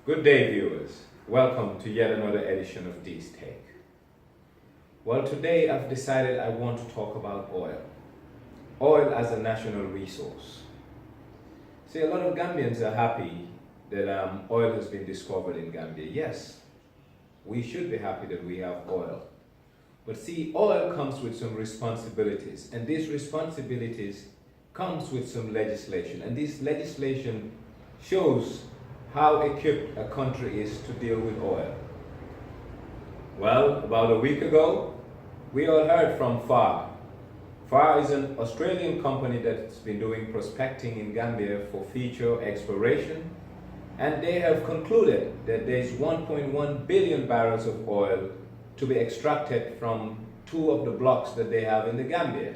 Good day, viewers. Welcome to yet another edition of D's Take. Well, today I've decided I want to talk about oil. Oil as a national resource. See, a lot of Gambians are happy that oil has been discovered in Gambia. Yes, we should be happy that we have oil. But see, oil comes with some responsibilities, and these responsibilities comes with some legislation, and this legislation shows how equipped a country is to deal with oil. Well, about a week ago, we all heard from FAR. FAR is an Australian company that's been doing prospecting in Gambia for future exploration, and they have concluded that there's 1.1 billion barrels of oil to be extracted from two of the blocks that they have in the Gambia.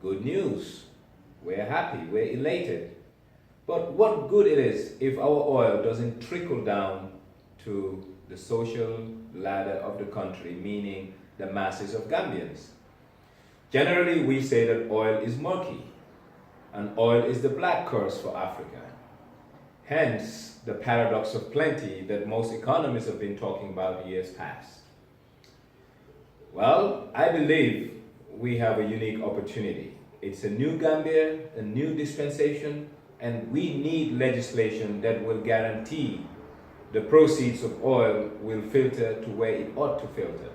Good news. We're happy, we're elated. But what good it is if our oil doesn't trickle down to the social ladder of the country, meaning the masses of Gambians. Generally, we say that oil is murky, and oil is the black curse for Africa. Hence, the paradox of plenty that most economists have been talking about years past. Well, I believe we have a unique opportunity. It's a new Gambia, a new dispensation, and we need legislation that will guarantee the proceeds of oil will filter to where it ought to filter.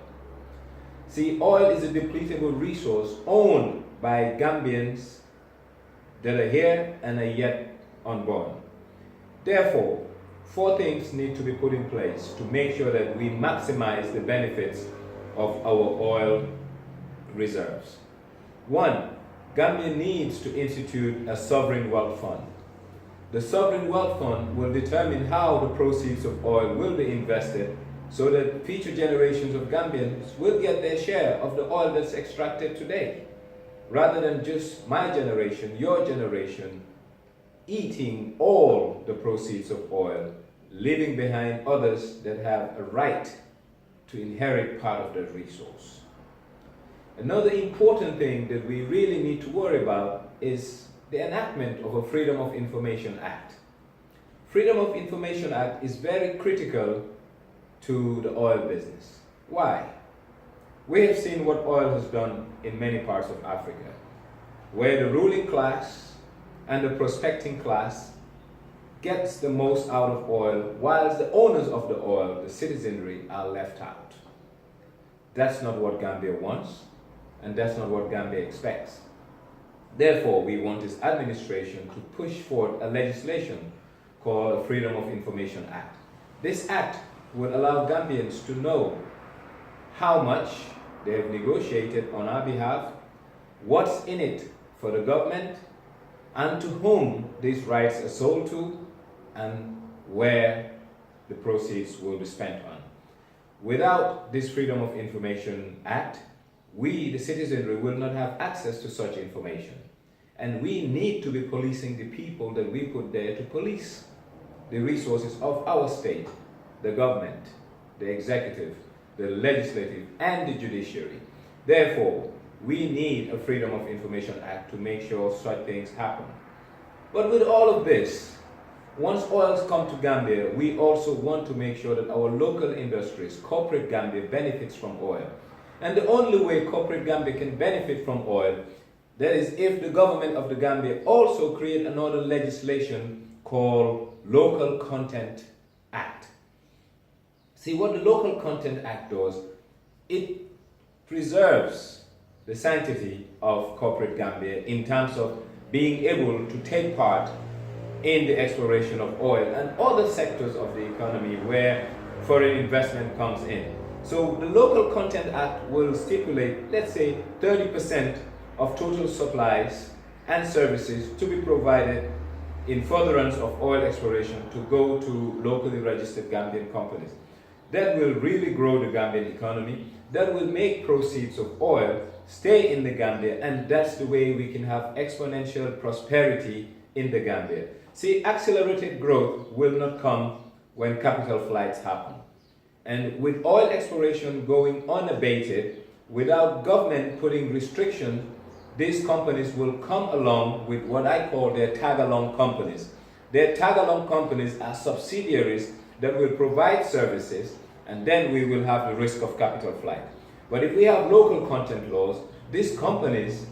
See, oil is a depletable resource owned by Gambians that are here and are yet unborn. Therefore, four things need to be put in place to make sure that we maximize the benefits of our oil reserves. One, Gambia needs to institute a sovereign wealth fund. The sovereign wealth fund will determine how the proceeds of oil will be invested so that future generations of Gambians will get their share of the oil that's extracted today, rather than just my generation, your generation, eating all the proceeds of oil, leaving behind others that have a right to inherit part of that resource. Another important thing that we really need to worry about is the enactment of a Freedom of Information Act. Freedom of Information Act is very critical to the oil business. Why? We have seen what oil has done in many parts of Africa, where the ruling class and the prospecting class gets the most out of oil, whilst the owners of the oil, the citizenry, are left out. That's not what Gambia wants, and that's not what Gambia expects. Therefore, we want this administration to push forward a legislation called the Freedom of Information Act. This act will allow Gambians to know how much they have negotiated on our behalf, what's in it for the government, and to whom these rights are sold to, and where the proceeds will be spent on. Without this Freedom of Information Act, we, the citizenry, will not have access to such information. And we need to be policing the people that we put there to police the resources of our state, the government, the executive, the legislative, and the judiciary. Therefore, we need a Freedom of Information Act to make sure such things happen. But with all of this, once oils come to Gambia, we also want to make sure that our local industries, corporate Gambia, benefits from oil. And the only way corporate Gambia can benefit from oil, that is if the government of the Gambia also create another legislation called Local Content Act. See, what the Local Content Act does, it preserves the sanctity of corporate Gambia in terms of being able to take part in the exploration of oil and other sectors of the economy where foreign investment comes in. So the Local Content Act will stipulate, let's say, 30% of total supplies and services to be provided in furtherance of oil exploration to go to locally registered Gambian companies. That will really grow the Gambian economy. That will make proceeds of oil stay in the Gambia, and that's the way we can have exponential prosperity in the Gambia. See, accelerated growth will not come when capital flights happen. And with oil exploration going unabated, without government putting restrictions, these companies will come along with what I call their tag-along companies. Their tag-along companies are subsidiaries that will provide services, and then we will have the risk of capital flight. But if we have local content laws, these companies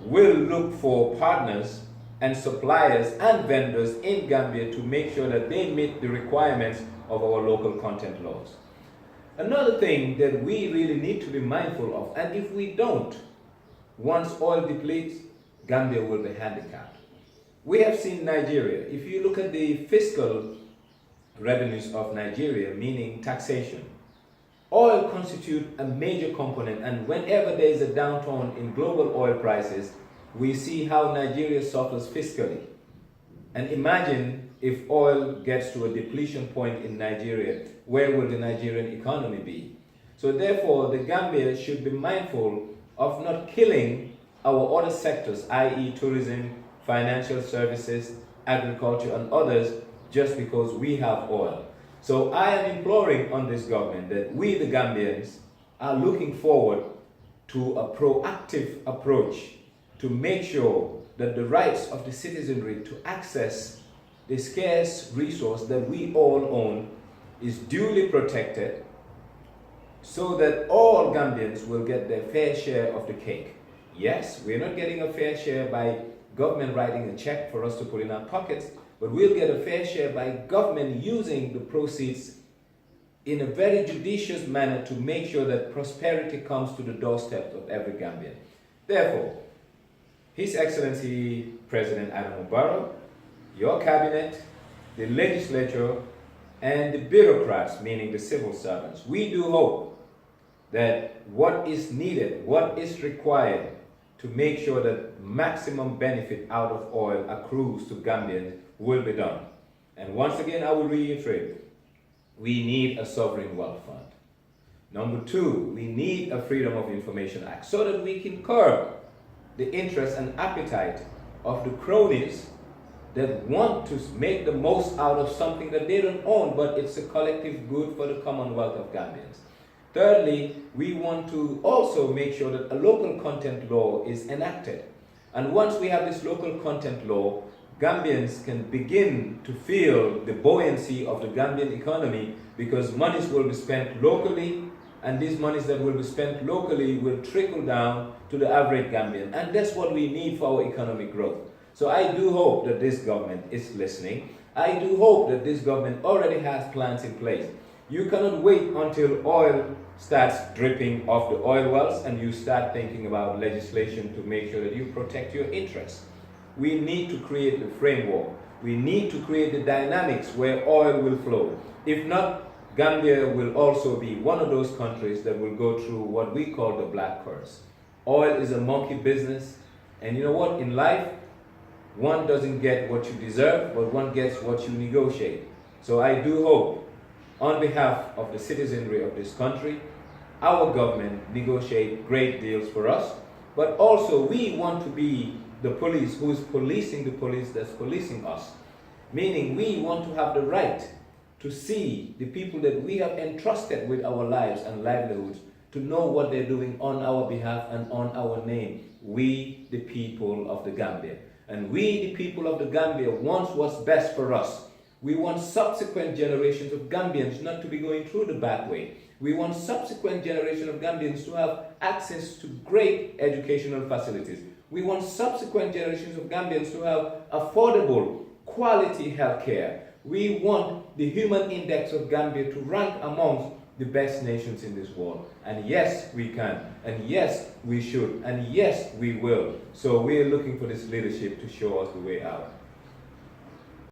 will look for partners and suppliers and vendors in Gambia to make sure that they meet the requirements of our local content laws. Another thing that we really need to be mindful of, and if we don't, once oil depletes, Gambia will be handicapped. We have seen Nigeria. If you look at the fiscal revenues of Nigeria, meaning taxation, oil constitutes a major component, and whenever there is a downturn in global oil prices, we see how Nigeria suffers fiscally. And imagine if oil gets to a depletion point in Nigeria, where will the Nigerian economy be? So therefore, the Gambia should be mindful of not killing our other sectors, i.e. tourism, financial services, agriculture, and others, just because we have oil. So I am imploring on this government that we, the Gambians, are looking forward to a proactive approach to make sure that the rights of the citizenry to access the scarce resource that we all own is duly protected, so that all Gambians will get their fair share of the cake. Yes, we're not getting a fair share by government writing a check for us to put in our pockets, but we'll get a fair share by government using the proceeds in a very judicious manner to make sure that prosperity comes to the doorstep of every Gambian. Therefore, His Excellency President Adam Barrow, your cabinet, the legislature, and the bureaucrats, meaning the civil servants, we do hope that what is needed, what is required to make sure that maximum benefit out of oil accrues to Gambians will be done. And once again, I will reiterate, we need a sovereign wealth fund. Number two, we need a Freedom of Information Act so that we can curb the interest and appetite of the cronies that want to make the most out of something that they don't own, but it's a collective good for the commonwealth of Gambians. Thirdly, we want to also make sure that a local content law is enacted. And once we have this local content law, Gambians can begin to feel the buoyancy of the Gambian economy, because monies will be spent locally, and these monies that will be spent locally will trickle down to the average Gambian. And that's what we need for our economic growth. So I do hope that this government is listening. I do hope that this government already has plans in place. You cannot wait until oil starts dripping off the oil wells and you start thinking about legislation to make sure that you protect your interests. We need to create the framework. We need to create the dynamics where oil will flow. If not, Gambia will also be one of those countries that will go through what we call the black curse. Oil is a monkey business, and you know what? In life, one doesn't get what you deserve, but one gets what you negotiate. So I do hope, on behalf of the citizenry of this country, our government negotiate great deals for us, but also we want to be the police who is policing the police that's policing us. Meaning we want to have the right to see the people that we have entrusted with our lives and livelihoods, to know what they're doing on our behalf and on our name. We, the people of the Gambia. And we, the people of the Gambia, want what's best for us. We want subsequent generations of Gambians not to be going through the back way. We want subsequent generations of Gambians to have access to great educational facilities. We want subsequent generations of Gambians to have affordable, quality health care. We want the human index of Gambia to rank amongst the best nations in this world. And yes, we can. And yes, we should. And yes, we will. So we are looking for this leadership to show us the way out.